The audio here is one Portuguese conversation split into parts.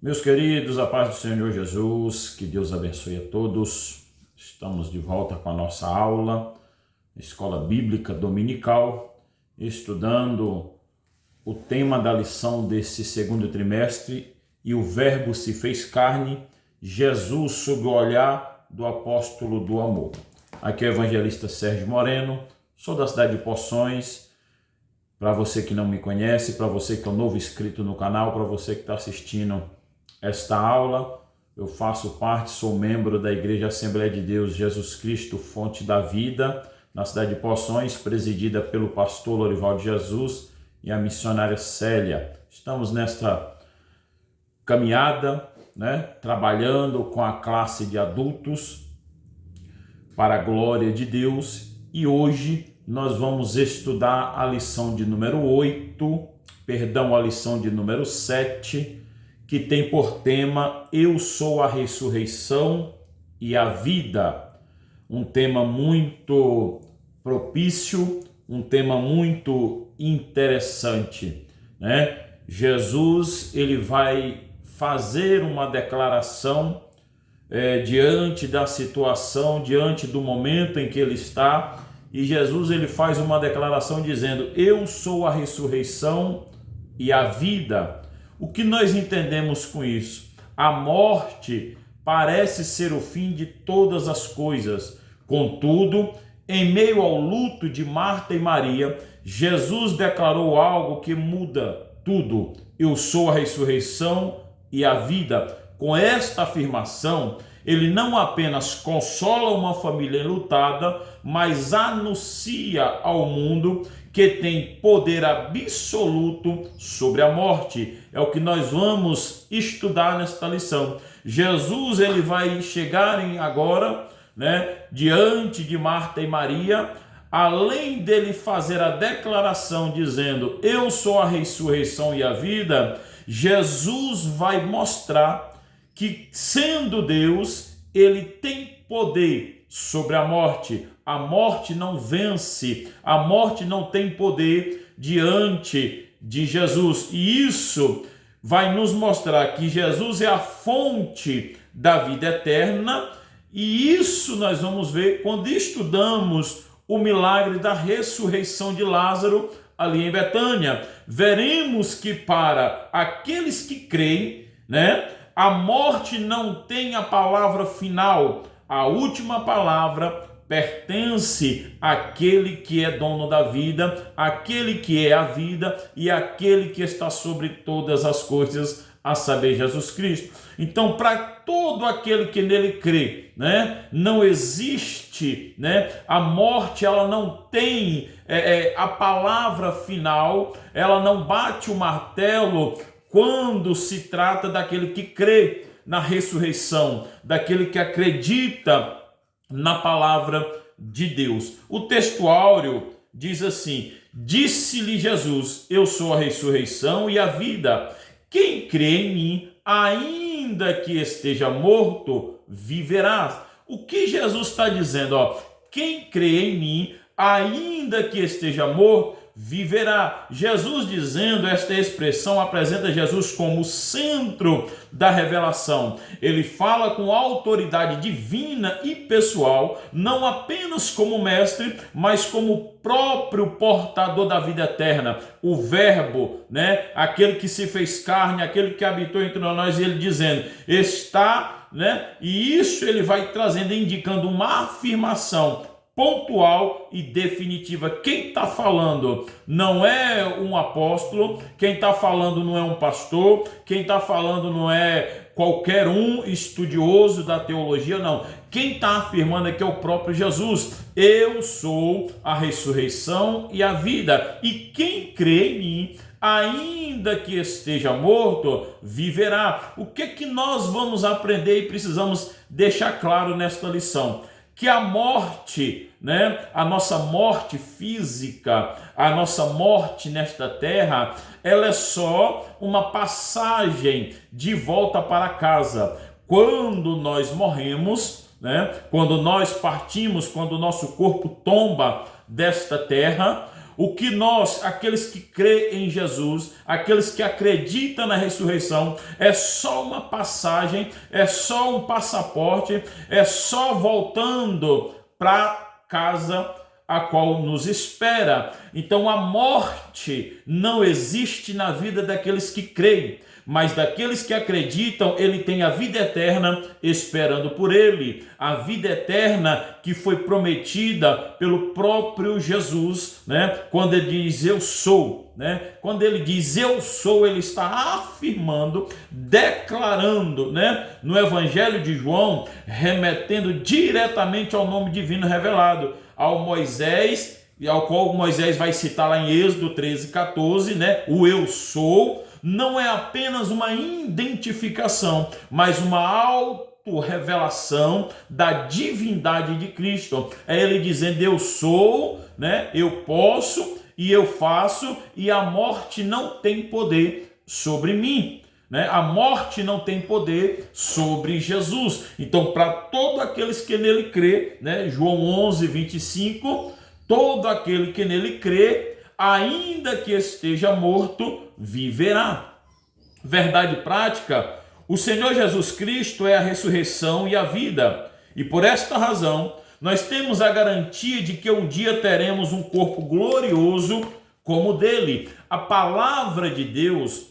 Meus queridos, a paz do Senhor Jesus, que Deus abençoe a todos. Estamos de volta com a nossa aula, Escola Bíblica Dominical, estudando o tema da lição desse segundo trimestre, e o Verbo se fez carne, Jesus sob o olhar do apóstolo do amor. Aqui é o evangelista Sérgio Moreno, sou da cidade de Poções. Para você que não me conhece, para você que é um novo inscrito no canal, para você que está assistindo esta aula, eu faço parte, sou membro da Igreja Assembleia de Deus Jesus Cristo, Fonte da Vida, na cidade de Poções, presidida pelo pastor Lorival de Jesus e a missionária Célia. Estamos nesta caminhada, trabalhando com a classe de adultos para a glória de Deus, e hoje nós vamos estudar a lição de número 7, que tem por tema Eu sou a ressurreição e a vida. Um tema muito propício, um tema muito interessante, Jesus, ele vai fazer uma declaração diante da situação, diante do momento em que ele está, e Jesus, ele faz uma declaração dizendo: eu sou a ressurreição e a vida. O que nós entendemos com isso? A morte parece ser o fim de todas as coisas. Contudo, em meio ao luto de Marta e Maria, Jesus declarou algo que muda tudo. Eu sou a ressurreição e a vida. Com esta afirmação, ele não apenas consola uma família enlutada, mas anuncia ao mundo que tem poder absoluto sobre a morte. É o que nós vamos estudar nesta lição. Jesus, ele vai chegar agora, diante de Marta e Maria, além dele fazer a declaração dizendo: eu sou a ressurreição e a vida, Jesus vai mostrar que, sendo Deus, ele tem poder sobre a morte. A morte não vence, a morte não tem poder diante de Jesus. E isso vai nos mostrar que Jesus é a fonte da vida eterna, e isso nós vamos ver quando estudamos o milagre da ressurreição de Lázaro ali em Betânia. Veremos que para aqueles que creem, a morte não tem a palavra final. A última palavra pertence àquele que é dono da vida, àquele que é a vida e àquele que está sobre todas as coisas, a saber, Jesus Cristo. Então, para todo aquele que nele crê, não existe, a morte, ela não tem a palavra final, ela não bate o martelo quando se trata daquele que crê na ressurreição, daquele que acredita na palavra de Deus. O texto áureo diz assim: disse-lhe Jesus: eu sou a ressurreição e a vida. Quem crê em mim, ainda que esteja morto, viverá. O que Jesus está dizendo? Quem crê em mim, ainda que esteja morto, viverá. Jesus dizendo esta expressão apresenta Jesus como o centro da revelação. Ele fala com autoridade divina e pessoal, não apenas como mestre, mas como próprio portador da vida eterna, o Verbo, aquele que se fez carne, aquele que habitou entre nós, ele dizendo, está, e isso ele vai trazendo, indicando uma afirmação pontual e definitiva. Quem está falando não é um apóstolo, quem está falando não é um pastor, quem está falando não é qualquer um estudioso da teologia, não. Quem está afirmando é que é o próprio Jesus. Eu sou a ressurreição e a vida, e quem crê em mim, ainda que esteja morto, viverá. O que nós vamos aprender e precisamos deixar claro nesta lição? Que a morte, a nossa morte física, a nossa morte nesta terra, ela é só uma passagem de volta para casa. Quando nós morremos, quando nós partimos, quando o nosso corpo tomba desta terra, O que nós, aqueles que creem em Jesus, aqueles que acreditam na ressurreição, é só uma passagem, é só um passaporte, é só voltando para casa a qual nos espera. Então a morte não existe na vida daqueles que creem, mas daqueles que acreditam, ele tem a vida eterna esperando por ele. A vida eterna que foi prometida pelo próprio Jesus, né? Quando ele diz eu sou, né? Quando ele diz eu sou, ele está afirmando, declarando, né? No Evangelho de João, remetendo diretamente ao nome divino revelado, ao Moisés, e ao qual Moisés vai citar lá em Êxodo 13:14, né? O eu sou não é apenas uma identificação, mas uma autorrevelação da divindade de Cristo. É ele dizendo eu sou, né? Eu posso e eu faço, e a morte não tem poder sobre mim. Né? A morte não tem poder sobre Jesus. Então, para todos aqueles que nele crê, né? João 11:25, todo aquele que nele crê, ainda que esteja morto, viverá. Verdade prática, o Senhor Jesus Cristo é a ressurreição e a vida. E por esta razão, nós temos a garantia de que um dia teremos um corpo glorioso como o dele. A palavra de Deus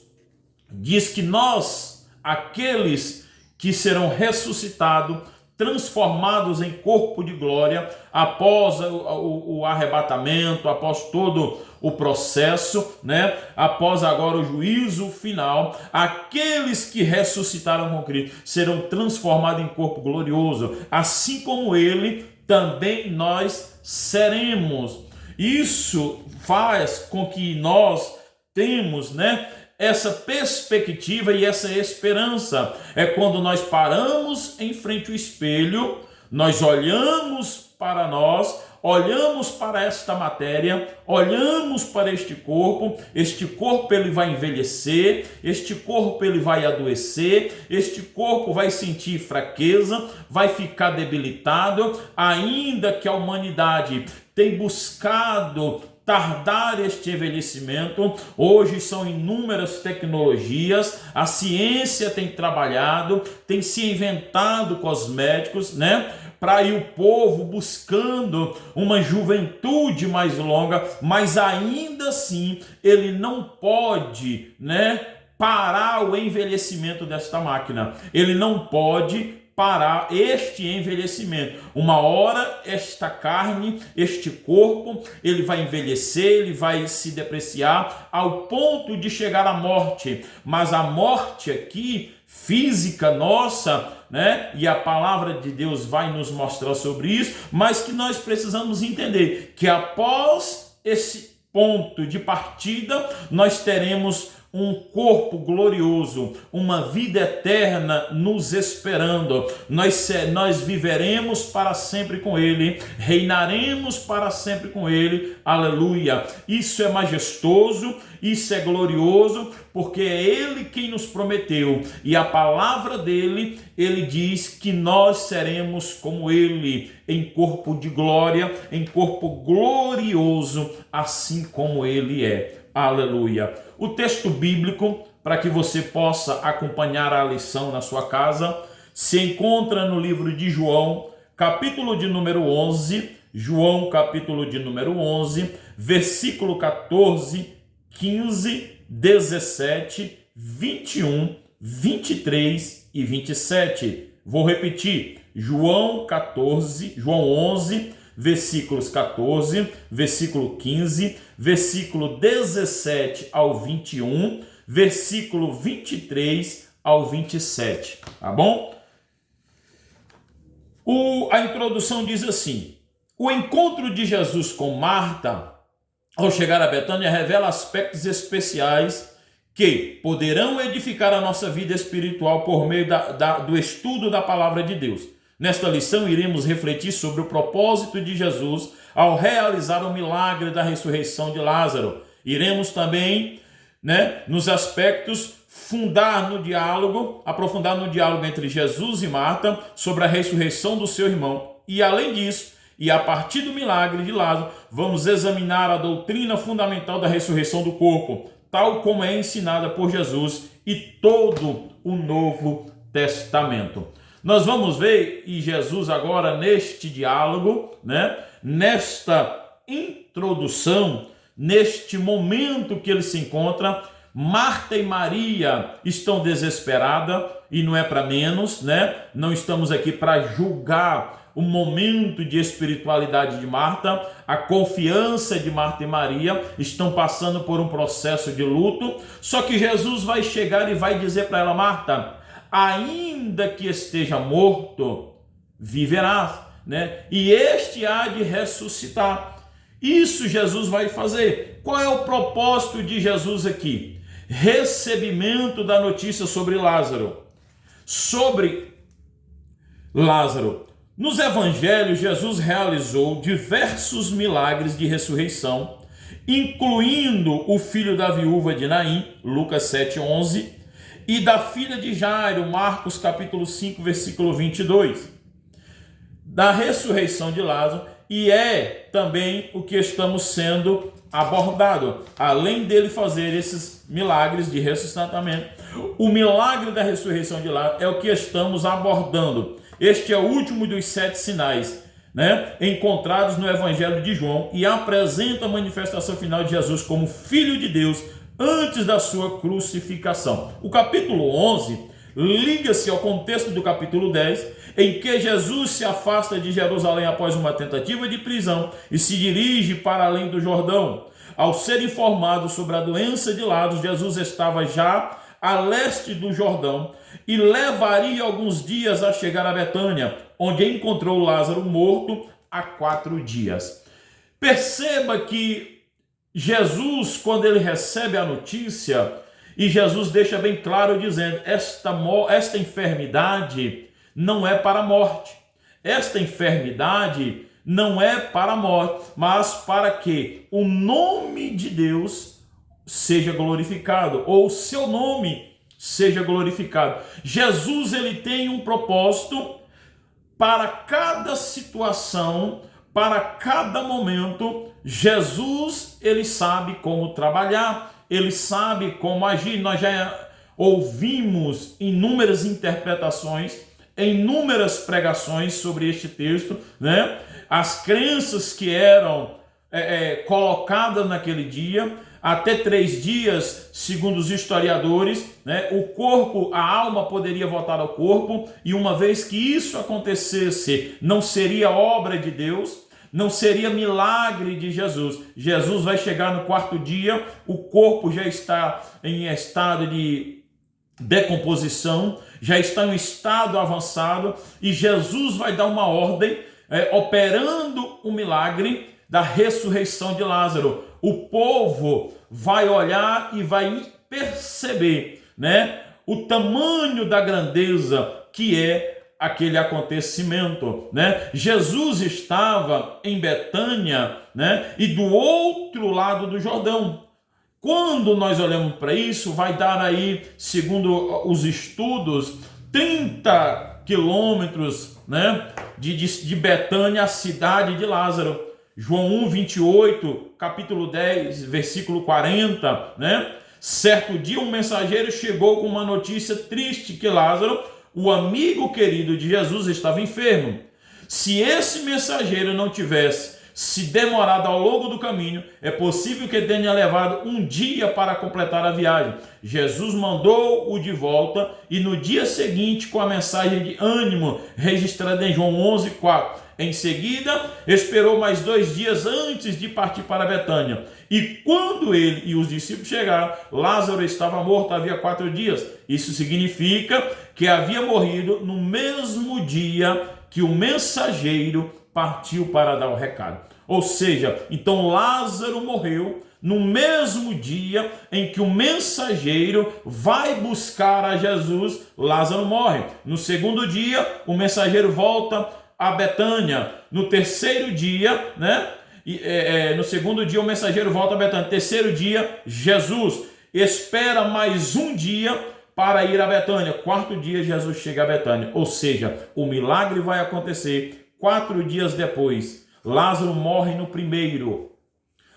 diz que nós, aqueles que serão ressuscitados, transformados em corpo de glória, após o arrebatamento, após todo o processo, né? Após agora o juízo final, aqueles que ressuscitaram com Cristo serão transformados em corpo glorioso, assim como ele, também nós seremos. Isso faz com que nós temos, né, essa perspectiva e essa esperança. É quando nós paramos em frente ao espelho, nós olhamos para nós, olhamos para esta matéria, olhamos para este corpo ele vai envelhecer, este corpo ele vai adoecer, este corpo vai sentir fraqueza, vai ficar debilitado, ainda que a humanidade tenha buscado tardar este envelhecimento. Hoje são inúmeras tecnologias, a ciência tem trabalhado, tem se inventado cosméticos, né? Para ir o povo buscando uma juventude mais longa, mas ainda assim ele não pode, né, parar o envelhecimento desta máquina. Ele não pode parar este envelhecimento. Uma hora esta carne, este corpo, ele vai envelhecer, ele vai se depreciar ao ponto de chegar à morte. Mas a morte aqui, física nossa, né? E a palavra de Deus vai nos mostrar sobre isso, mas que nós precisamos entender que após esse ponto de partida, nós teremos um corpo glorioso, uma vida eterna nos esperando. Nós viveremos para sempre com Ele, reinaremos para sempre com Ele. Aleluia! Isso é majestoso, isso é glorioso, porque é Ele quem nos prometeu. E a palavra dele, ele diz que nós seremos como Ele, em corpo de glória, em corpo glorioso, assim como Ele é. Aleluia! O texto bíblico, para que você possa acompanhar a lição na sua casa, se encontra no livro de João, capítulo de número 11, João, capítulo de número 11, versículo 14, 15, 17, 21, 23 e 27. Vou repetir, João 11, versículos 14, versículo 15, versículo 17 ao 21, versículo 23 ao 27, tá bom? A introdução diz assim: o encontro de Jesus com Marta, ao chegar a Betânia, revela aspectos especiais que poderão edificar a nossa vida espiritual por meio do estudo da palavra de Deus. Nesta lição, iremos refletir sobre o propósito de Jesus ao realizar o milagre da ressurreição de Lázaro. Iremos também, nos aspectos, aprofundar no diálogo entre Jesus e Marta sobre a ressurreição do seu irmão. E, além disso, E a partir do milagre de Lázaro, vamos examinar a doutrina fundamental da ressurreição do corpo, tal como é ensinada por Jesus e todo o Novo Testamento. Nós vamos ver, e Jesus agora neste diálogo, nesta introdução, neste momento que ele se encontra, Marta e Maria estão desesperadas, e não é para menos, Não estamos aqui para julgar o momento de espiritualidade de Marta, a confiança de Marta e Maria estão passando por um processo de luto, só que Jesus vai chegar e vai dizer para ela: Marta, ainda que esteja morto, viverás, E este há de ressuscitar. Isso Jesus vai fazer. Qual é o propósito de Jesus aqui? Recebimento da notícia sobre Lázaro. Nos evangelhos, Jesus realizou diversos milagres de ressurreição, incluindo o filho da viúva de Naim, Lucas 7:11, e da filha de Jairo, Marcos capítulo 5, versículo 22. Da ressurreição de Lázaro, e é também o que estamos sendo abordado, além dele fazer esses milagres de ressuscitamento. O milagre da ressurreição de Lázaro é o que estamos abordando. Este é o último dos 7 sinais, encontrados no Evangelho de João, e apresenta a manifestação final de Jesus como Filho de Deus antes da sua crucificação. O capítulo 11 liga-se ao contexto do capítulo 10, em que Jesus se afasta de Jerusalém após uma tentativa de prisão e se dirige para além do Jordão. Ao ser informado sobre a doença de Lázaro, Jesus estava já a leste do Jordão e levaria alguns dias a chegar a Betânia, onde encontrou Lázaro morto há 4 dias. Perceba que Jesus, quando ele recebe a notícia, e Jesus deixa bem claro dizendo: esta enfermidade não é para a morte. Esta enfermidade não é para a morte, mas para que o nome de Deus seja glorificado, ou o seu nome seja glorificado. Jesus, ele tem um propósito para cada situação, para cada momento. Jesus, ele sabe como trabalhar, ele sabe como agir. Nós já ouvimos inúmeras interpretações, inúmeras pregações sobre este texto, As crenças que eram colocadas naquele dia, até 3 dias, segundo os historiadores, o corpo, a alma poderia voltar ao corpo, e uma vez que isso acontecesse, não seria obra de Deus, não seria milagre de Jesus. Jesus vai chegar no 4º dia, o corpo já está em estado de decomposição, já está em um estado avançado, e Jesus vai dar uma ordem, operando o milagre da ressurreição de Lázaro. O povo vai olhar e vai perceber, o tamanho da grandeza que é aquele acontecimento, Jesus estava em Betânia, e do outro lado do Jordão. Quando nós olhamos para isso, vai dar aí, segundo os estudos, 30 quilômetros, de Betânia à cidade de Lázaro. João 1:28, capítulo 10, versículo 40, Certo dia um mensageiro chegou com uma notícia triste, que Lázaro, o amigo querido de Jesus, estava enfermo. Se esse mensageiro não tivesse se demorado ao longo do caminho, é possível que tenha levado um dia para completar a viagem. Jesus mandou-o de volta, e no dia seguinte, com a mensagem de ânimo registrada em João 11:4, em seguida, esperou mais 2 dias antes de partir para Betânia. E quando ele e os discípulos chegaram, Lázaro estava morto havia 4 dias. Isso significa que havia morrido no mesmo dia que o mensageiro partiu para dar o recado. Ou seja, então Lázaro morreu no mesmo dia em que o mensageiro vai buscar a Jesus. Lázaro morre. No 2º dia, o mensageiro volta a Betânia. No 3º dia, no 2º dia, o mensageiro volta a Betânia. No 3º dia, Jesus espera mais um dia para ir a Betânia. 4º dia, Jesus chega a Betânia. Ou seja, o milagre vai acontecer 4 dias depois. Lázaro morre no primeiro.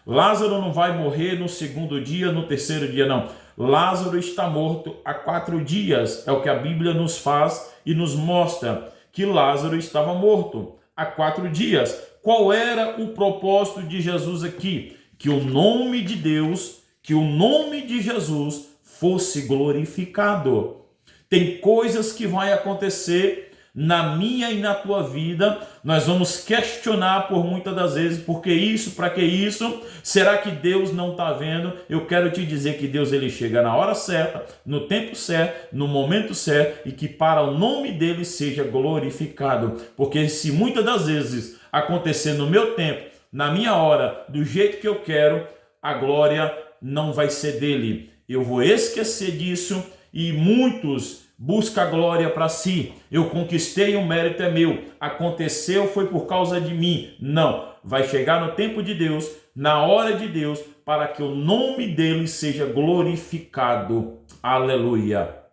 Lázaro não vai morrer no segundo dia, no terceiro dia, não. Lázaro está morto há 4 dias. É o que a Bíblia nos faz e nos mostra, que Lázaro estava morto há 4 dias. Qual era o propósito de Jesus aqui? Que o nome de Deus, que o nome de Jesus fosse glorificado. Tem coisas que vai acontecer na minha e na tua vida, nós vamos questionar por muitas das vezes, por que isso, para que isso? Será que Deus não está vendo? Eu quero te dizer que Deus ele chega na hora certa, no tempo certo, no momento certo, e que para o nome dele seja glorificado, porque se muitas das vezes acontecer no meu tempo, na minha hora, do jeito que eu quero, a glória não vai ser dele. Eu vou esquecer disso e muitos busca a glória para si. Eu conquistei, o mérito é meu. Aconteceu, foi por causa de mim. Não. Vai chegar no tempo de Deus, na hora de Deus, para que o nome dele seja glorificado. Aleluia.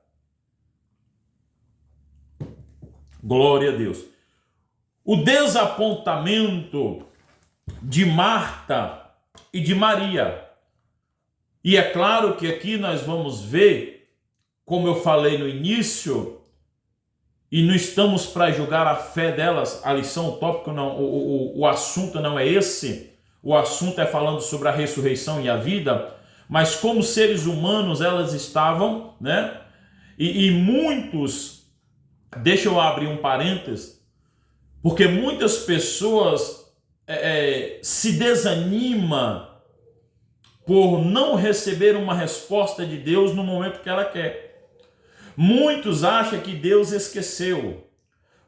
Glória a Deus. O desapontamento de Marta e de Maria. E é claro que aqui nós vamos ver, como eu falei no início, e não estamos para julgar a fé delas, a lição, o tópico não, o assunto não é esse, o assunto é falando sobre a ressurreição e a vida, mas como seres humanos elas estavam, né? E muitos, deixa eu abrir um parênteses, porque muitas pessoas se desanimam por não receber uma resposta de Deus no momento que ela quer. Muitos acham que Deus esqueceu.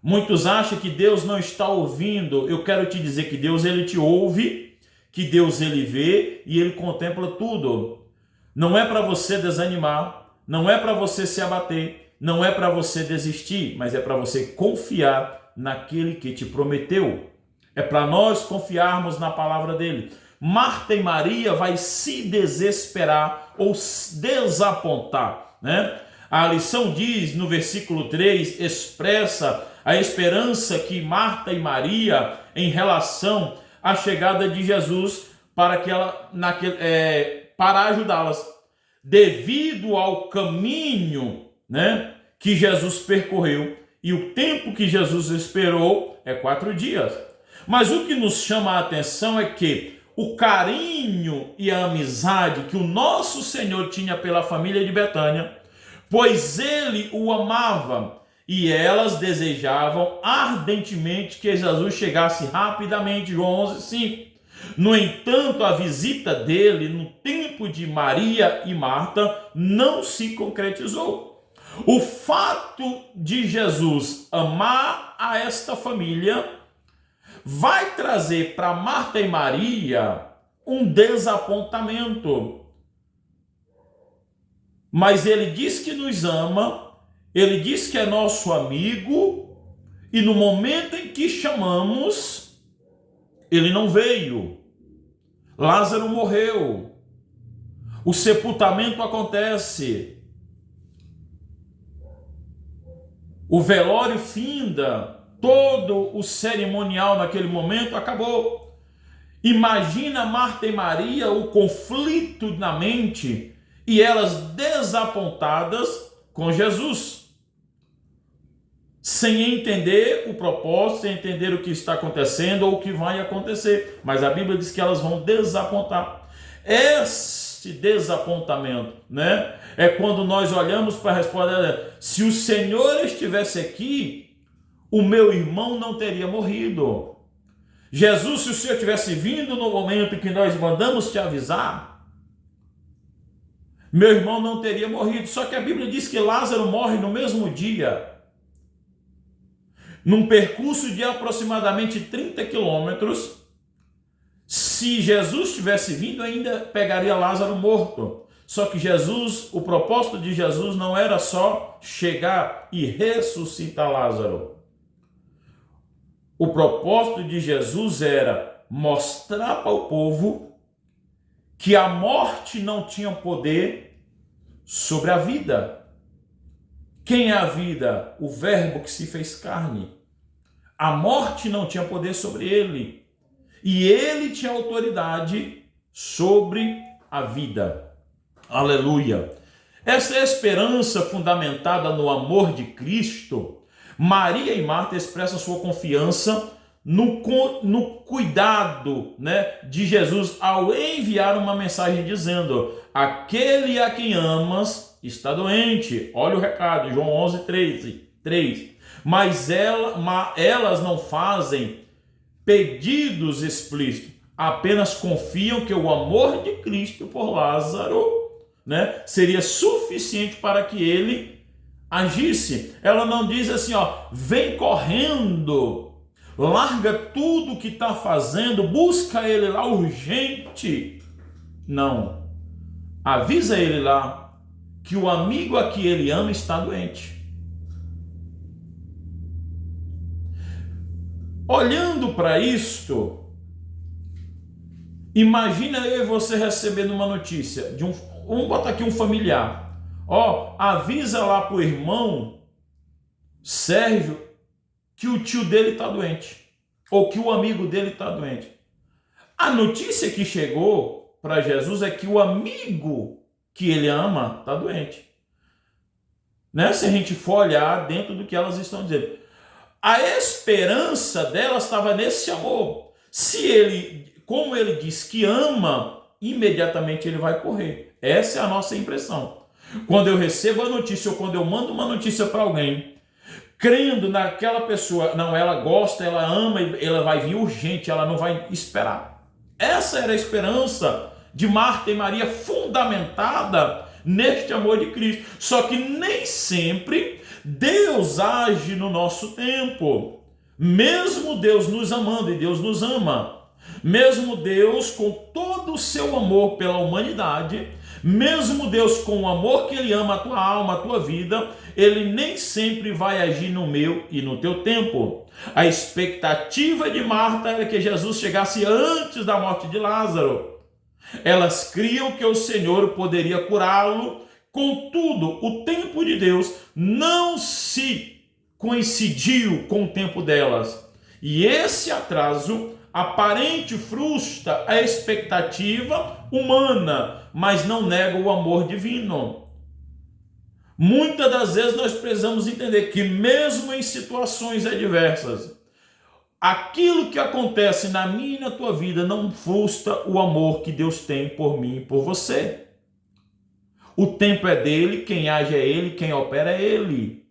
Muitos acham que Deus não está ouvindo. Eu quero te dizer que Deus ele te ouve, que Deus ele vê e ele contempla tudo. Não é para você desanimar, não é para você se abater, não é para você desistir, mas é para você confiar naquele que te prometeu. É para nós confiarmos na palavra dele. Marta e Maria vai se desesperar ou se desapontar, né? A lição diz no versículo 3, expressa a esperança que Marta e Maria em relação à chegada de Jesus para ajudá-las. Devido ao caminho, né, que Jesus percorreu e o tempo que Jesus esperou é 4 dias. Mas o que nos chama a atenção é que o carinho e a amizade que o nosso Senhor tinha pela família de Betânia, pois ele o amava e elas desejavam ardentemente que Jesus chegasse rapidamente, João 11:5. No entanto, a visita dele no tempo de Maria e Marta não se concretizou. O fato de Jesus amar a esta família vai trazer para Marta e Maria um desapontamento. Mas ele diz que nos ama, ele diz que é nosso amigo, e no momento em que chamamos, ele não veio. Lázaro morreu. O sepultamento acontece. O velório finda. Todo o cerimonial naquele momento acabou. Imagina Marta e Maria, o conflito na mente, e elas desapontadas com Jesus, sem entender o propósito, sem entender o que está acontecendo ou o que vai acontecer. Mas a Bíblia diz que elas vão desapontar. Este desapontamento, né, é quando nós olhamos para a resposta: se o Senhor estivesse aqui, o meu irmão não teria morrido. Jesus, se o Senhor tivesse vindo no momento em que nós mandamos te avisar, meu irmão não teria morrido. Só que a Bíblia diz que Lázaro morre no mesmo dia. Num percurso de aproximadamente 30 quilômetros, se Jesus tivesse vindo, ainda pegaria Lázaro morto. Só que Jesus, o propósito de Jesus não era só chegar e ressuscitar Lázaro. O propósito de Jesus era mostrar para o povo que a morte não tinha poder sobre a vida. Quem é a vida? O Verbo que se fez carne. A morte não tinha poder sobre ele. e ele tinha autoridade sobre a vida. Aleluia! Essa esperança fundamentada no amor de Cristo, Maria e Marta expressam sua confiança no cuidado, né, de Jesus ao enviar uma mensagem dizendo: aquele a quem amas está doente. Olha o recado, João 11:3. Mas elas não fazem pedidos explícitos, apenas confiam que o amor de Cristo por Lázaro, né, seria suficiente para que ele agisse. Ela não diz assim, vem correndo, larga tudo que está fazendo, busca ele lá urgente. Não. Avisa ele lá que o amigo a que ele ama está doente. Olhando para isto, imagina eu e você recebendo uma notícia de vamos botar aqui um familiar. Avisa lá para o irmão Sérgio que o tio dele está doente, ou que o amigo dele está doente. A notícia que chegou para Jesus é que o amigo que ele ama está doente. Né? Se a gente for olhar dentro do que elas estão dizendo, a esperança delas estava nesse amor. Como ele diz que ama, imediatamente ele vai correr. Essa é a nossa impressão. Quando eu recebo a notícia ou quando eu mando uma notícia para alguém, crendo naquela pessoa, não, ela gosta, ela ama, ela vai vir urgente, ela não vai esperar. Essa era a esperança de Marta e Maria, fundamentada neste amor de Cristo. Só que nem sempre Deus age no nosso tempo. Mesmo Deus nos amando, e Deus nos ama, mesmo Deus com todo o seu amor pela humanidade, mesmo Deus com o amor que ele ama a tua alma, a tua vida, ele nem sempre vai agir no meu e no teu tempo. A expectativa de Marta era que Jesus chegasse antes da morte de Lázaro. Elas criam que o Senhor poderia curá-lo, contudo, o tempo de Deus não se coincidiu com o tempo delas. E esse atraso aparente frustra a expectativa humana, mas não nega o amor divino. Muitas das vezes nós precisamos entender que mesmo em situações adversas, aquilo que acontece na minha e na tua vida não frustra o amor que Deus tem por mim e por você. O tempo é dele, quem age é ele, quem opera é ele.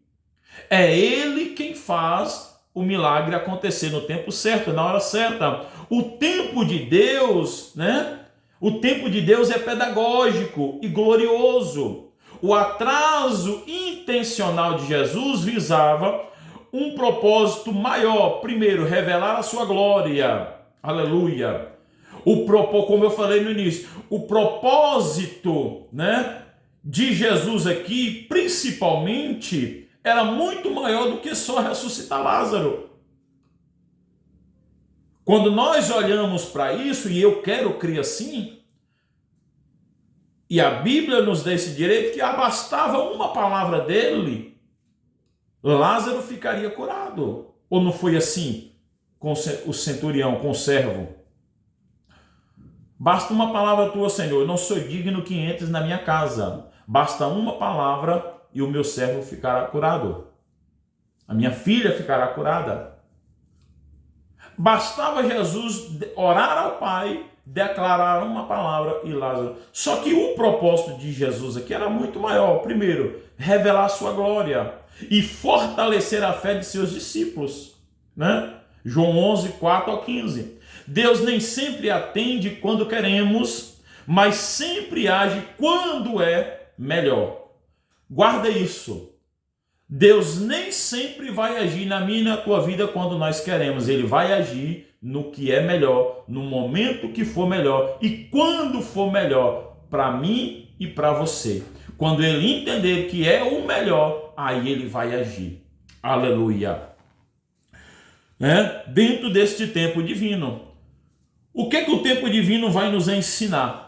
É ele quem faz o milagre acontecer no tempo certo, na hora certa. O tempo de Deus, né? O tempo de Deus é pedagógico e glorioso. O atraso intencional de Jesus visava um propósito maior. Primeiro, revelar a sua glória. Aleluia. Como eu falei no início, o propósito, né, de Jesus aqui, principalmente, era muito maior do que só ressuscitar Lázaro. Quando nós olhamos para isso, e eu quero crer assim, e a Bíblia nos dá esse direito, que bastava uma palavra dele, Lázaro ficaria curado. Ou não foi assim com o centurião, com o servo? Basta uma palavra tua, Senhor, eu não sou digno que entres na minha casa. Basta uma palavra e o meu servo ficará curado. A minha filha ficará curada. Bastava Jesus orar ao Pai, declarar uma palavra e Lázaro. Só que o propósito de Jesus aqui era muito maior. Primeiro, revelar a sua glória e fortalecer a fé de seus discípulos, né? João 11:4-15. Deus nem sempre atende quando queremos, mas sempre age quando é melhor. Guarda isso. Deus nem sempre vai agir na minha e na tua vida quando nós queremos. Ele vai agir no que é melhor, no momento que for melhor e quando for melhor para mim e para você. Quando ele entender que é o melhor, aí ele vai agir. Aleluia. Dentro deste tempo divino. O que o tempo divino vai nos ensinar?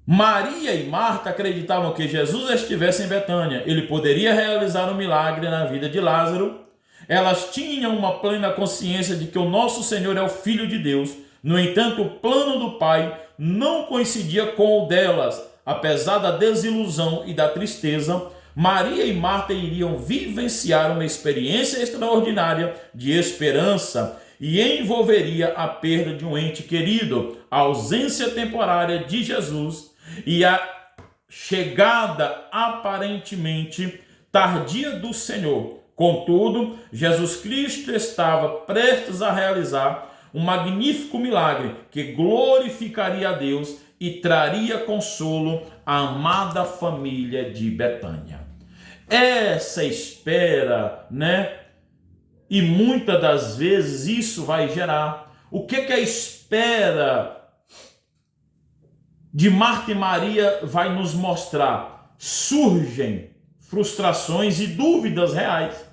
Maria e Marta acreditavam que Jesus estivesse em Betânia. Ele poderia realizar um milagre na vida de Lázaro. Elas tinham uma plena consciência de que o nosso Senhor é o Filho de Deus. No entanto, o plano do Pai não coincidia com o delas. Apesar da desilusão e da tristeza, Maria e Marta iriam vivenciar uma experiência extraordinária de esperança e envolveria a perda de um ente querido, a ausência temporária de Jesus e a chegada aparentemente tardia do Senhor. Contudo, Jesus Cristo estava prestes a realizar um magnífico milagre que glorificaria a Deus e traria consolo à amada família de Betânia. Essa espera, E muitas das vezes isso vai gerar. O que a espera de Marta e Maria vai nos mostrar? Surgem frustrações e dúvidas reais.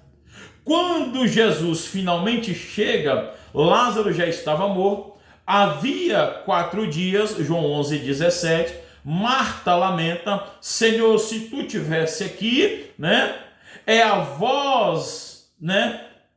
Quando Jesus finalmente chega, Lázaro já estava morto. Havia 4 dias, João 11:17. Marta lamenta: Senhor, se tu tivesse aqui, é a voz,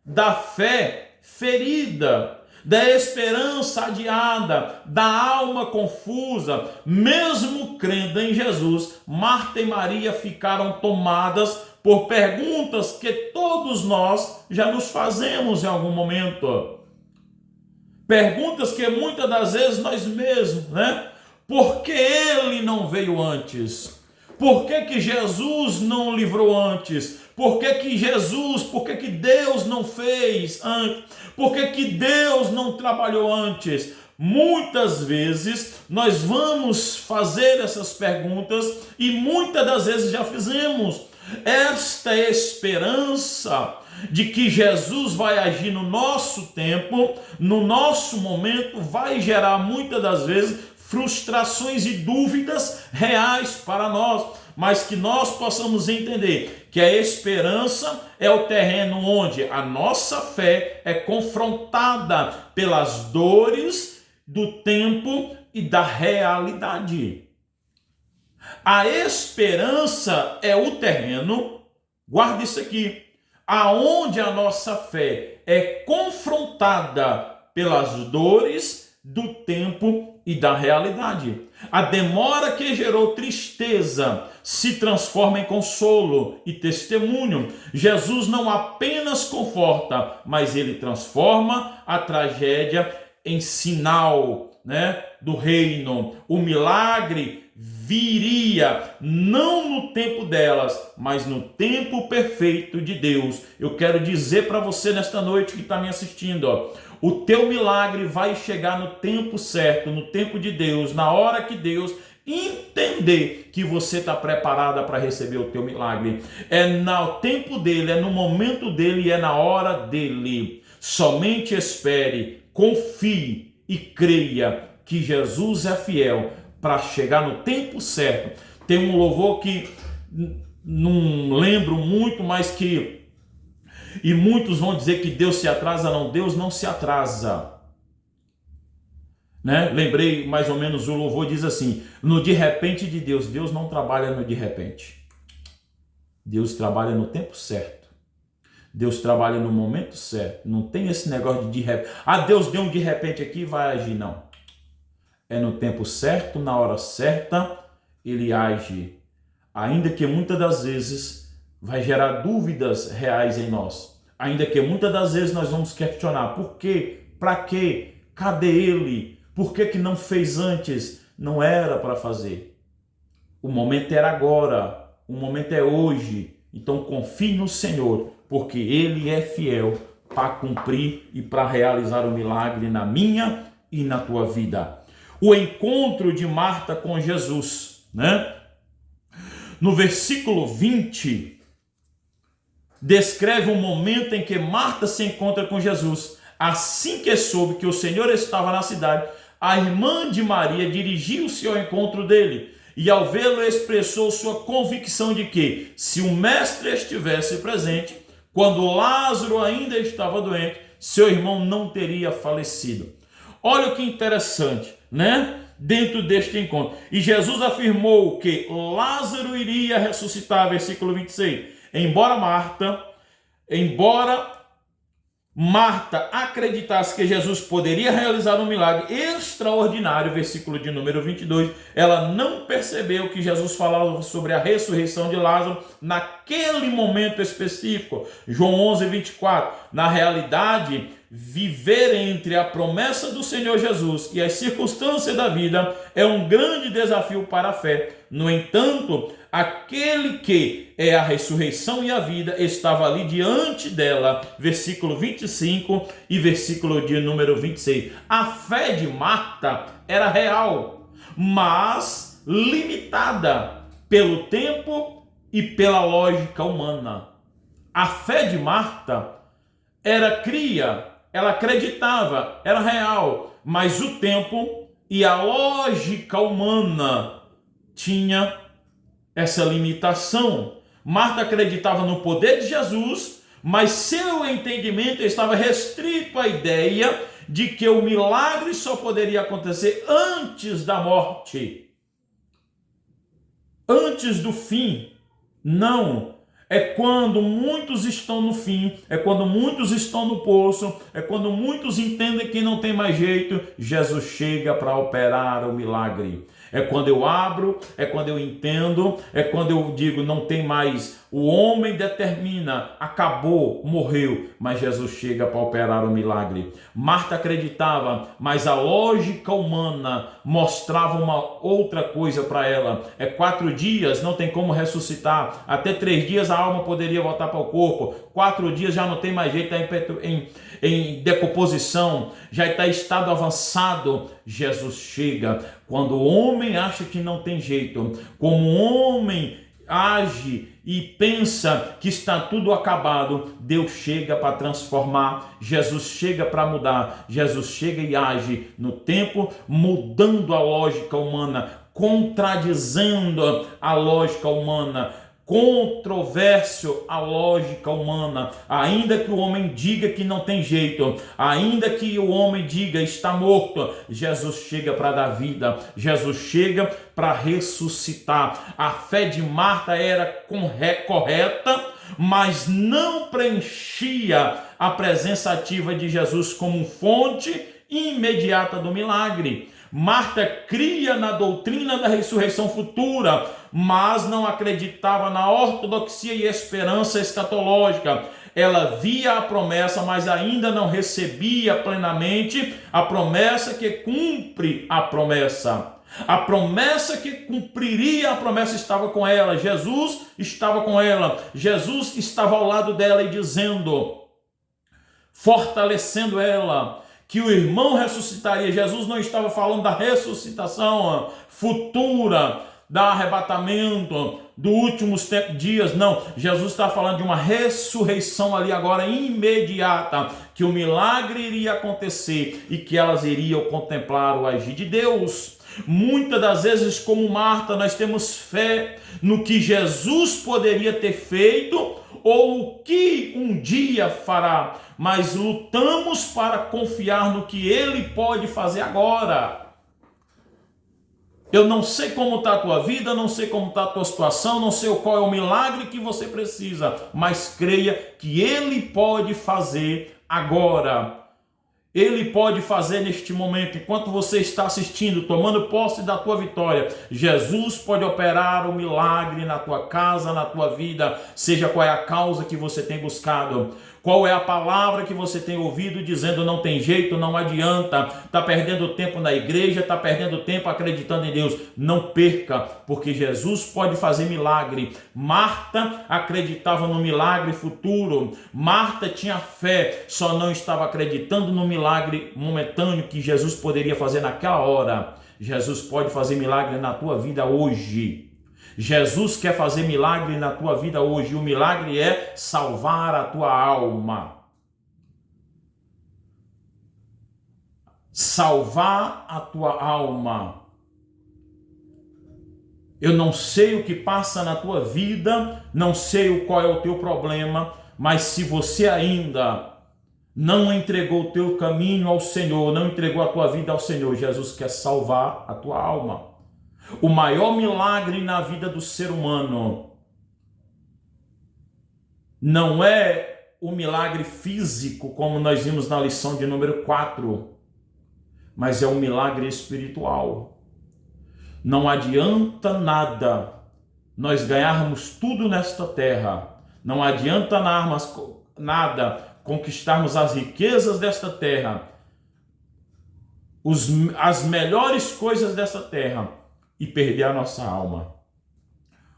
da fé ferida, da esperança adiada, da alma confusa. Mesmo crendo em Jesus, Marta e Maria ficaram tomadas por perguntas que todos nós já nos fazemos em algum momento. Perguntas que muitas das vezes nós mesmos, Por que ele não veio antes? Por que Jesus não livrou antes? Por que Deus não fez antes? Por que Deus não trabalhou antes? Muitas vezes nós vamos fazer essas perguntas e muitas das vezes já fizemos. Esta esperança de que Jesus vai agir no nosso tempo, no nosso momento, vai gerar muitas das vezes frustrações e dúvidas reais para nós, mas que nós possamos entender que a esperança é o terreno onde a nossa fé é confrontada pelas dores do tempo e da realidade. A esperança é o terreno, guarda isso aqui, aonde a nossa fé é confrontada pelas dores do tempo e da realidade. A demora que gerou tristeza se transforma em consolo e testemunho. Jesus não apenas conforta, mas ele transforma a tragédia em sinal, do reino. O milagre viria não no tempo delas, mas no tempo perfeito de Deus. Eu quero dizer para você nesta noite que está me assistindo, o teu milagre vai chegar no tempo certo, no tempo de Deus, na hora que Deus entender que você está preparada para receber o teu milagre. É no tempo dele, é no momento dele, é na hora dele. Somente espere, confie e creia que Jesus é fiel para chegar no tempo certo. Tem um louvor que não lembro muito, mas que... E muitos vão dizer que Deus se atrasa. Não, Deus não se atrasa. Lembrei mais ou menos, o louvor diz assim: no de repente de Deus, Deus não trabalha no de repente. Deus trabalha no tempo certo. Deus trabalha no momento certo. Não tem esse negócio de repente. Deus deu um de repente aqui e vai agir. Não. É no tempo certo, na hora certa, ele age. Ainda que muitas das vezes vai gerar dúvidas reais em nós. Ainda que muitas das vezes nós vamos questionar: por quê? Para quê? Cadê ele? Por que não fez antes? Não era para fazer. O momento era agora. O momento é hoje. Então confie no Senhor, porque ele é fiel para cumprir e para realizar o milagre na minha e na tua vida. O encontro de Marta com Jesus, No versículo 20, descreve um momento em que Marta se encontra com Jesus. Assim que soube que o Senhor estava na cidade, a irmã de Maria dirigiu-se ao encontro dele e, ao vê-lo, expressou sua convicção de que, se o mestre estivesse presente, quando Lázaro ainda estava doente, seu irmão não teria falecido. Olha que interessante, dentro deste encontro. E Jesus afirmou que Lázaro iria ressuscitar, versículo 26. Embora Marta acreditasse que Jesus poderia realizar um milagre extraordinário, versículo de número 22, ela não percebeu que Jesus falava sobre a ressurreição de Lázaro naquele momento específico. João 11, 24. Na realidade, viver entre a promessa do Senhor Jesus e as circunstâncias da vida é um grande desafio para a fé. No entanto, aquele que é a ressurreição e a vida estava ali diante dela, versículo 25 e versículo de número 26. A fé de Marta era real, mas limitada pelo tempo e pela lógica humana. A fé de Marta ela acreditava, era real, mas o tempo e a lógica humana tinha essa limitação. Marta acreditava no poder de Jesus, mas seu entendimento estava restrito à ideia de que o milagre só poderia acontecer antes da morte, antes do fim. Não. É quando muitos estão no fim, é quando muitos estão no poço, é quando muitos entendem que não tem mais jeito, Jesus chega para operar o milagre. É quando eu abro, é quando eu entendo, é quando eu digo não tem mais. O homem determina, acabou, morreu, mas Jesus chega para operar o milagre. Marta acreditava, mas a lógica humana mostrava uma outra coisa para ela. 4 dias, não tem como ressuscitar. Até 3 dias a alma poderia voltar para o corpo. 4 dias já não tem mais jeito, está em decomposição, já está em estado avançado. Jesus chega. Quando o homem acha que não tem jeito, como o homem age e pensa que está tudo acabado, Deus chega para transformar, Jesus chega para mudar, Jesus chega e age no tempo, mudando a lógica humana, contradizendo a lógica humana, controverso a lógica humana. Ainda que o homem diga que não tem jeito, ainda que o homem diga está morto, Jesus chega para dar vida, Jesus chega para ressuscitar. A fé de Marta era correta, mas não preenchia a presença ativa de Jesus como fonte imediata do milagre. Marta cria na doutrina da ressurreição futura, mas não acreditava na ortodoxia e esperança escatológica. Ela via a promessa, mas ainda não recebia plenamente a promessa que cumpre a promessa. A promessa que cumpriria a promessa estava com ela. Jesus estava com ela. Jesus estava ao lado dela e dizendo, fortalecendo ela, que o irmão ressuscitaria. Jesus não estava falando da ressuscitação futura, do arrebatamento, dos últimos dias, não. Jesus está falando de uma ressurreição ali agora imediata, que o milagre iria acontecer e que elas iriam contemplar o agir de Deus. Muitas das vezes, como Marta, nós temos fé no que Jesus poderia ter feito ou o que um dia fará, mas lutamos para confiar no que Ele pode fazer agora. Eu não sei como está a tua vida, não sei como está a tua situação, não sei qual é o milagre que você precisa, mas creia que Ele pode fazer agora. Ele pode fazer neste momento, enquanto você está assistindo, tomando posse da tua vitória. Jesus pode operar o milagre na tua casa, na tua vida, seja qual é a causa que você tem buscado. Qual é a palavra que você tem ouvido dizendo não tem jeito, não adianta, está perdendo tempo na igreja, está perdendo tempo acreditando em Deus. Não perca, porque Jesus pode fazer milagre. Marta acreditava no milagre futuro. Marta tinha fé, só não estava acreditando no milagre momentâneo que Jesus poderia fazer naquela hora. Jesus pode fazer milagre na tua vida hoje. Jesus quer fazer milagre na tua vida hoje. O milagre é salvar a tua alma. Salvar a tua alma. Eu não sei o que passa na tua vida, não sei qual é o teu problema, mas se você ainda não entregou o teu caminho ao Senhor, não entregou a tua vida ao Senhor, Jesus quer salvar a tua alma. O maior milagre na vida do ser humano não é o milagre físico, como nós vimos na lição de número 4, mas é um milagre espiritual. Não adianta nada nós ganharmos tudo nesta terra, não adianta nada conquistarmos as riquezas desta terra, as melhores coisas dessa terra e perder a nossa alma.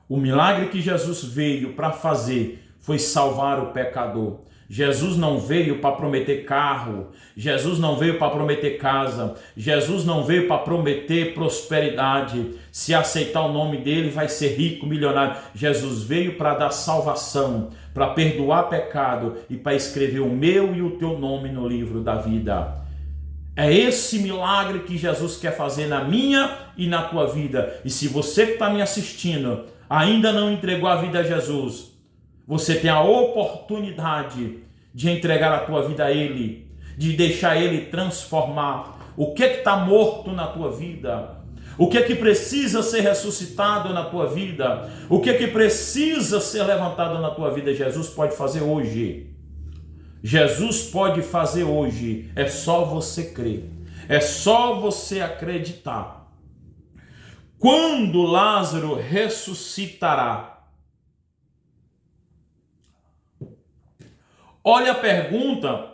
O milagre que Jesus veio para fazer foi salvar o pecador. Jesus não veio para prometer carro, Jesus não veio para prometer casa, Jesus não veio para prometer prosperidade. Se aceitar o nome dele, vai ser rico, milionário. Jesus veio para dar salvação, para perdoar pecado e para escrever o meu e o teu nome no livro da vida. É esse milagre que Jesus quer fazer na minha e na tua vida. E se você que está me assistindo ainda não entregou a vida a Jesus, você tem a oportunidade de entregar a tua vida a Ele, de deixar Ele transformar. O que está morto na tua vida? O que precisa ser ressuscitado na tua vida? O que precisa ser levantado na tua vida? Jesus pode fazer hoje. Jesus pode fazer hoje. É só você crer. É só você acreditar. Quando Lázaro ressuscitará? Olha a pergunta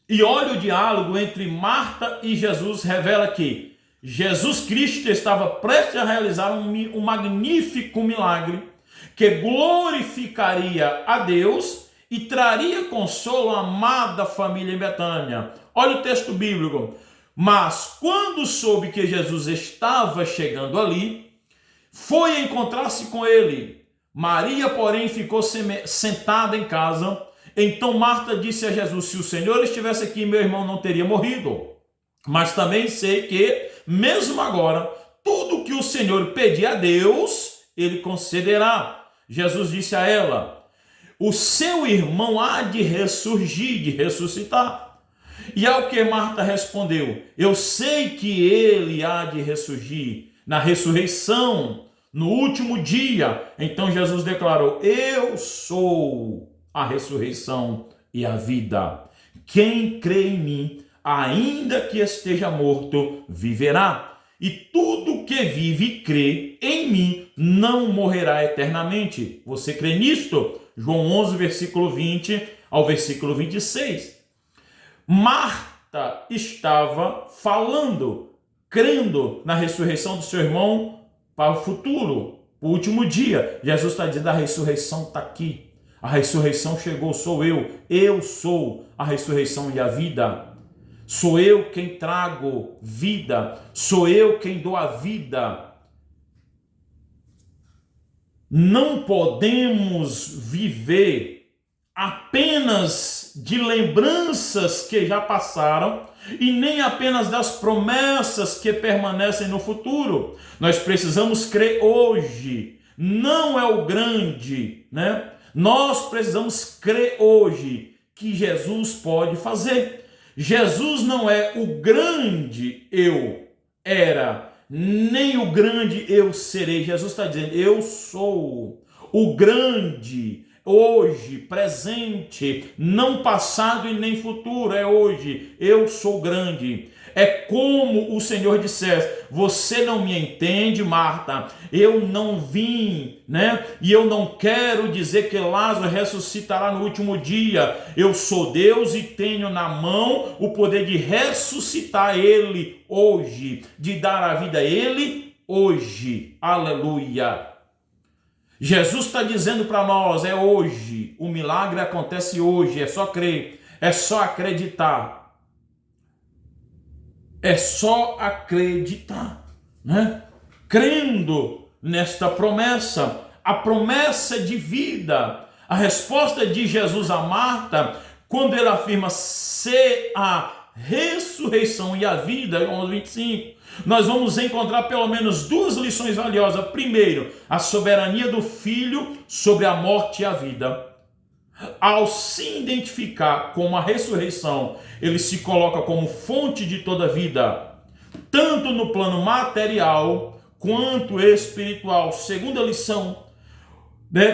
e olha o diálogo entre Marta e Jesus, revela que Jesus Cristo estava prestes a realizar um magnífico milagre que glorificaria a Deus e traria consolo à amada família em Betânia. Olha o texto bíblico. Mas quando soube que Jesus estava chegando ali, foi encontrar-se com ele. Maria, porém, ficou sentada em casa. Então Marta disse a Jesus: se o Senhor estivesse aqui, meu irmão não teria morrido. Mas também sei que, mesmo agora, tudo que o Senhor pedir a Deus, Ele concederá. Jesus disse a ela: o seu irmão há de ressurgir, de ressuscitar. E ao que Marta respondeu: eu sei que ele há de ressurgir na ressurreição, no último dia. Então Jesus declarou: eu sou a ressurreição e a vida. Quem crê em mim, ainda que esteja morto, viverá. E tudo que vive e crê em mim não morrerá eternamente. Você crê nisto? João 11, versículo 20 ao versículo 26. Marta estava falando, crendo na ressurreição do seu irmão para o futuro, o último dia. Jesus está dizendo: a ressurreição está aqui. A ressurreição chegou, sou eu. Eu sou a ressurreição e a vida. Sou eu quem trago vida. Sou eu quem dou a vida. Não podemos viver apenas de lembranças que já passaram e nem apenas das promessas que permanecem no futuro. Nós precisamos crer hoje. Não é o grande, né? Nós precisamos crer hoje que Jesus pode fazer. Jesus não é o grande eu era, nem o grande eu serei. Jesus está dizendo: eu sou o grande, hoje, presente, não passado e nem futuro, é hoje. Eu sou grande. É como o Senhor dissesse: você não me entende, Marta, eu não vim, né? E eu não quero dizer que Lázaro ressuscitará no último dia. Eu sou Deus e tenho na mão o poder de ressuscitar ele hoje, de dar a vida a ele hoje. Aleluia! Jesus está dizendo para nós: é hoje, o milagre acontece hoje, é só crer, é só acreditar. É só acreditar, né? Crendo nesta promessa, a promessa de vida. A resposta de Jesus a Marta, quando ele afirma ser a ressurreição e a vida, João 25, nós vamos encontrar pelo menos duas lições valiosas. Primeiro, a soberania do Filho sobre a morte e a vida. Ao se identificar com a ressurreição, ele se coloca como fonte de toda vida, tanto no plano material quanto espiritual. Segunda lição: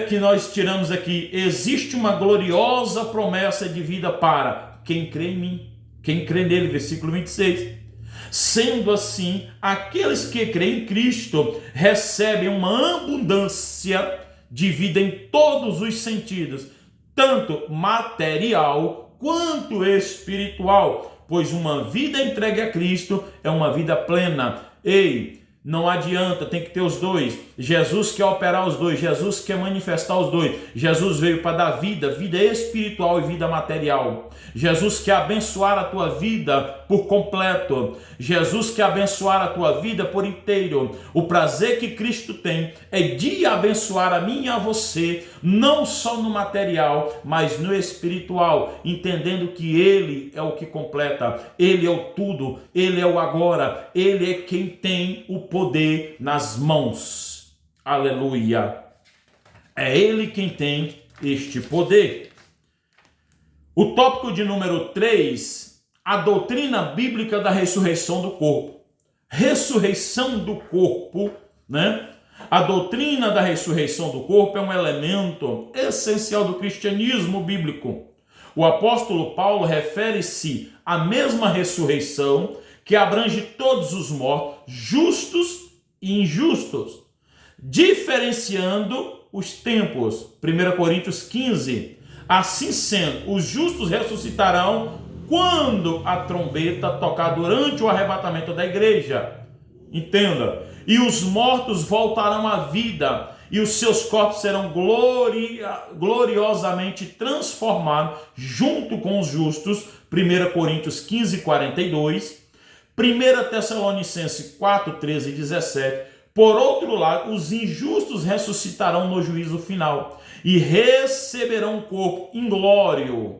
que nós tiramos aqui: existe uma gloriosa promessa de vida para quem crê em mim, quem crê nele, versículo 26. Sendo assim, aqueles que creem em Cristo recebem uma abundância de vida em todos os sentidos, tanto material quanto espiritual, pois uma vida entregue a Cristo é uma vida plena. Ei, não adianta, tem que ter os dois. Jesus quer operar os dois, Jesus quer manifestar os dois. Jesus veio para dar vida, vida espiritual e vida material. Jesus quer abençoar a tua vida por completo. Jesus quer abençoar a tua vida por inteiro. O prazer que Cristo tem é de abençoar a mim e a você, não só no material, mas no espiritual, entendendo que Ele é o que completa, Ele é o tudo, Ele é o agora, Ele é quem tem o poder nas mãos. Aleluia! É Ele quem tem este poder. O tópico de número 3, a doutrina bíblica da ressurreição do corpo. Ressurreição do corpo, né? A doutrina da ressurreição do corpo é um elemento essencial do cristianismo bíblico. O apóstolo Paulo refere-se à mesma ressurreição que abrange todos os mortos, justos e injustos, diferenciando os tempos. 1 Coríntios 15. Assim sendo, os justos ressuscitarão quando a trombeta tocar durante o arrebatamento da igreja. Entenda. E os mortos voltarão à vida, e os seus corpos serão gloriosamente transformados junto com os justos. 1 Coríntios 15, 42. 1 Tessalonicenses 4, 13 e 17. Por outro lado, os injustos ressuscitarão no juízo final e receberão um corpo inglório,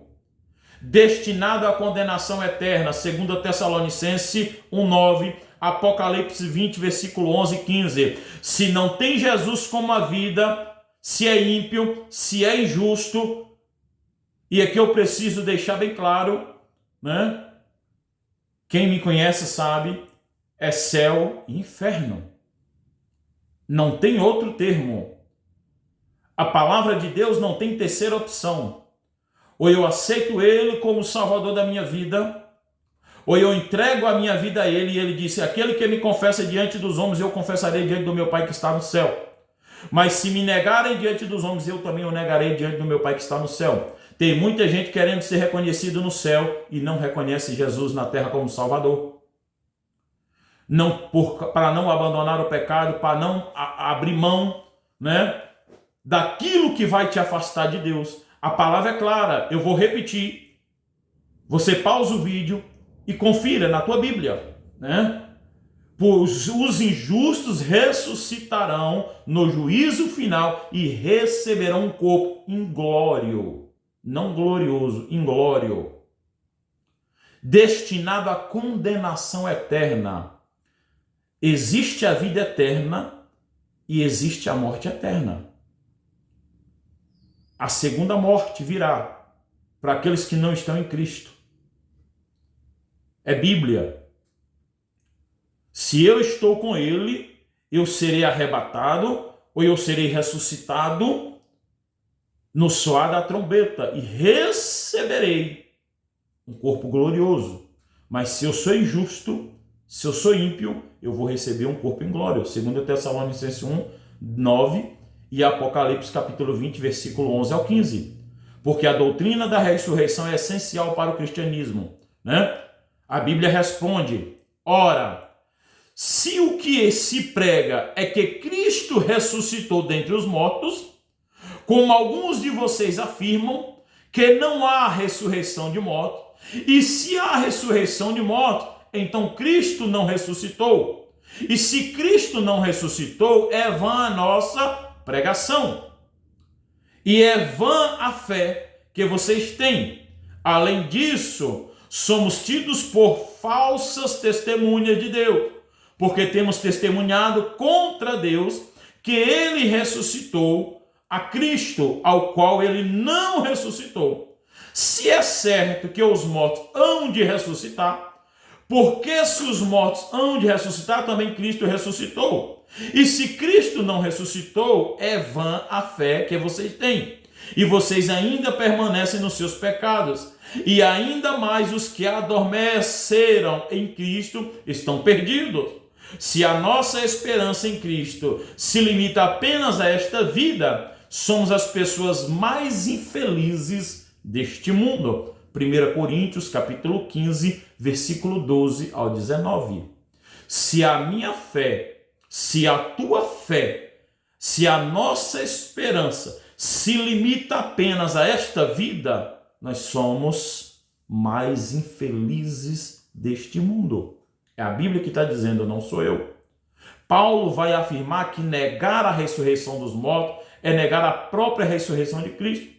destinado à condenação eterna. 2 Tessalonicenses 1:9, Apocalipse 20, versículo 11 e 15. Se não tem Jesus como a vida, se é ímpio, se é injusto, e aqui eu preciso deixar bem claro, né? Quem me conhece sabe, é céu e inferno. Não tem outro termo. A palavra de Deus não tem terceira opção. Ou eu aceito Ele como Salvador da minha vida, ou eu entrego a minha vida a Ele, e Ele disse: aquele que me confessa diante dos homens, eu confessarei diante do meu Pai que está no céu. Mas se me negarem diante dos homens, eu também o negarei diante do meu Pai que está no céu. Tem muita gente querendo ser reconhecido no céu e não reconhece Jesus na terra como Salvador. Para não abandonar o pecado, para não abrir mão, né, daquilo que vai te afastar de Deus. A palavra é clara, eu vou repetir. Você pausa o vídeo e confira na tua Bíblia, né? Pois os injustos ressuscitarão no juízo final e receberão um corpo inglório, não glorioso, inglório, destinado à condenação eterna. Existe a vida eterna e existe a morte eterna. A segunda morte virá para aqueles que não estão em Cristo. É Bíblia. Se eu estou com Ele, eu serei arrebatado ou eu serei ressuscitado no soar da trombeta e receberei um corpo glorioso. Mas se eu sou injusto, se eu sou ímpio, eu vou receber um corpo em glória. 2 Tessalonicenses 1, 9 e Apocalipse capítulo 20, versículo 11 ao 15. Porque a doutrina da ressurreição é essencial para o cristianismo, né? A Bíblia responde: ora, se o que se prega é que Cristo ressuscitou dentre os mortos, como alguns de vocês afirmam que não há ressurreição de mortos, e se há ressurreição de mortos, então Cristo não ressuscitou. E se Cristo não ressuscitou, é vã a nossa pregação. E é vã a fé que vocês têm. Além disso, somos tidos por falsas testemunhas de Deus, porque temos testemunhado contra Deus que Ele ressuscitou a Cristo, ao qual Ele não ressuscitou. Se é certo que os mortos hão de ressuscitar, porque se os mortos hão de ressuscitar, também Cristo ressuscitou. E se Cristo não ressuscitou, é vã a fé que vocês têm. E vocês ainda permanecem nos seus pecados. E ainda mais os que adormeceram em Cristo estão perdidos. Se a nossa esperança em Cristo se limita apenas a esta vida, somos as pessoas mais infelizes deste mundo. 1 Coríntios, capítulo 15, versículo 12 ao 19. Se a minha fé, se a tua fé, se a nossa esperança se limita apenas a esta vida, nós somos mais infelizes deste mundo. É a Bíblia que está dizendo, não sou eu. Paulo vai afirmar que negar a ressurreição dos mortos é negar a própria ressurreição de Cristo.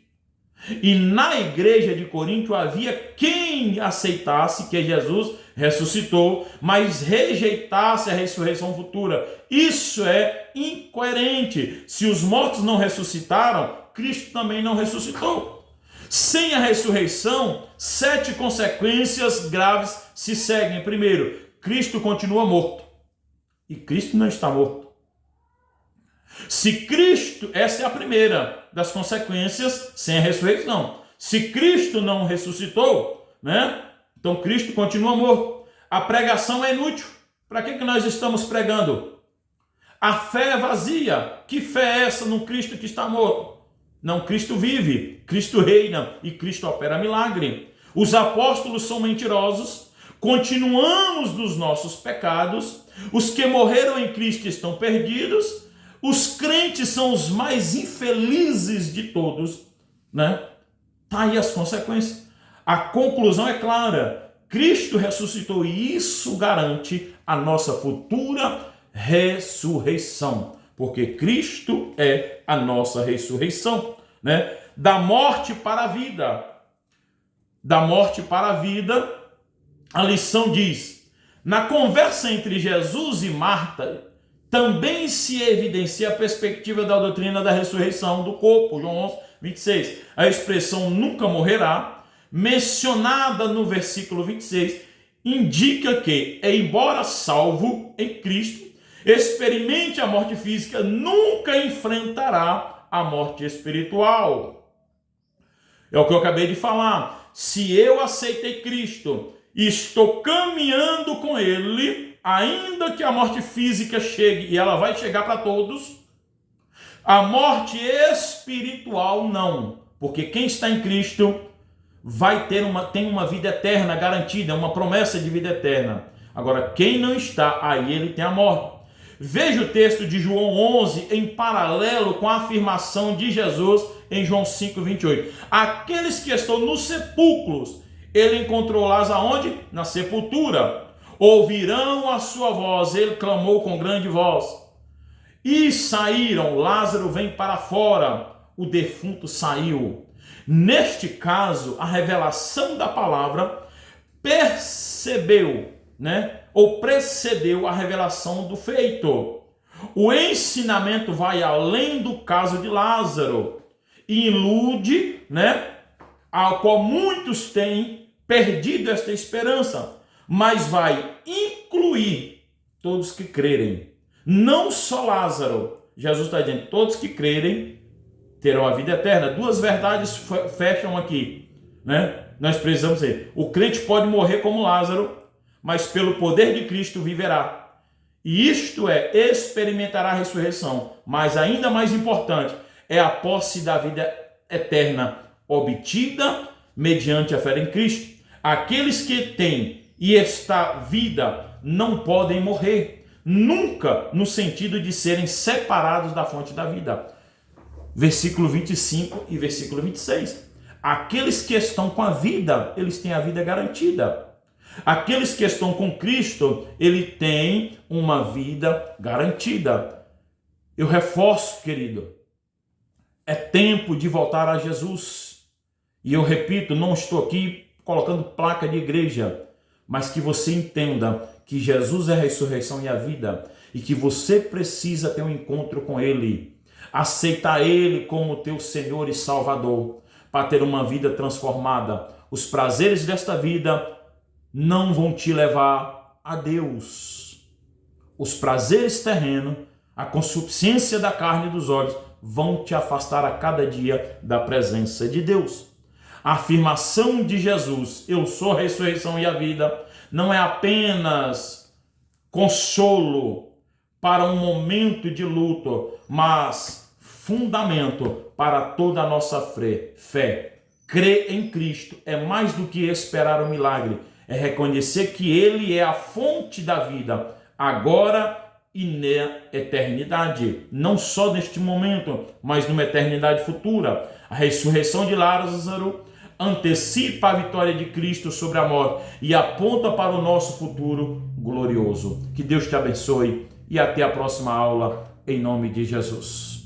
E na igreja de Corinto havia quem aceitasse que Jesus ressuscitou, mas rejeitasse a ressurreição futura. Isso é incoerente. Se os mortos não ressuscitaram, Cristo também não ressuscitou. Sem a ressurreição, 7 consequências graves se seguem. Primeiro, Cristo continua morto. E Cristo não está morto. Se Cristo, essa é a primeira das consequências sem a ressurreição. Se Cristo não ressuscitou, né? Então Cristo continua morto. A pregação é inútil. Para que nós estamos pregando? A fé é vazia. Que fé é essa no Cristo que está morto? Não, Cristo vive, Cristo reina e Cristo opera milagre. Os apóstolos são mentirosos. Continuamos nos nossos pecados. Os que morreram em Cristo estão perdidos. Os crentes são os mais infelizes de todos, né? Tá aí as consequências. A conclusão é clara. Cristo ressuscitou e isso garante a nossa futura ressurreição, porque Cristo é a nossa ressurreição, né? Da morte para a vida. Da morte para a vida, a lição diz: na conversa entre Jesus e Marta, também se evidencia a perspectiva da doutrina da ressurreição do corpo, João 11, 26. A expressão nunca morrerá, mencionada no versículo 26, indica que, embora salvo em Cristo, experimente a morte física, nunca enfrentará a morte espiritual. É o que eu acabei de falar. Se eu aceitei Cristo e estou caminhando com Ele, ainda que a morte física chegue, e ela vai chegar para todos, a morte espiritual não. Porque quem está em Cristo tem uma vida eterna garantida, uma promessa de vida eterna. Agora, quem não está, aí ele tem a morte. Veja o texto de João 11 em paralelo com a afirmação de Jesus em João 5, 28. Aqueles que estão nos sepulcros, ele encontrou-las aonde? Na sepultura. Ouvirão a sua voz, ele clamou com grande voz. E saíram, Lázaro vem para fora, o defunto saiu. Neste caso, a revelação da palavra percebeu, né? Ou precedeu a revelação do feito. O ensinamento vai além do caso de Lázaro e ilude, né? Ao qual muitos têm perdido esta esperança, mas vai incluir todos que crerem. Não só Lázaro. Jesus está dizendo, todos que crerem terão a vida eterna. Duas verdades fecham aqui, né? Nós precisamos dizer, o crente pode morrer como Lázaro, mas pelo poder de Cristo viverá. E isto é, experimentará a ressurreição. Mas ainda mais importante, é a posse da vida eterna, obtida mediante a fé em Cristo. Aqueles que têm e esta vida não podem morrer, nunca no sentido de serem separados da fonte da vida. Versículo 25 e versículo 26. Aqueles que estão com a vida, eles têm a vida garantida. Aqueles que estão com Cristo, ele tem uma vida garantida. Eu reforço, querido, é tempo de voltar a Jesus. E eu repito, não estou aqui colocando placa de igreja, mas que você entenda que Jesus é a ressurreição e a vida, e que você precisa ter um encontro com Ele, aceitar Ele como teu Senhor e Salvador, para ter uma vida transformada. Os prazeres desta vida não vão te levar a Deus. Os prazeres terrenos a concupiscência da carne e dos olhos vão te afastar a cada dia da presença de Deus. A afirmação de Jesus, eu sou a ressurreição e a vida, não é apenas consolo para um momento de luto, mas fundamento para toda a nossa fé. Crer em Cristo é mais do que esperar um milagre, é reconhecer que Ele é a fonte da vida, agora e na eternidade, não só neste momento, mas numa eternidade futura. A ressurreição de Lázaro antecipa a vitória de Cristo sobre a morte e aponta para o nosso futuro glorioso. Que Deus te abençoe e até a próxima aula, em nome de Jesus.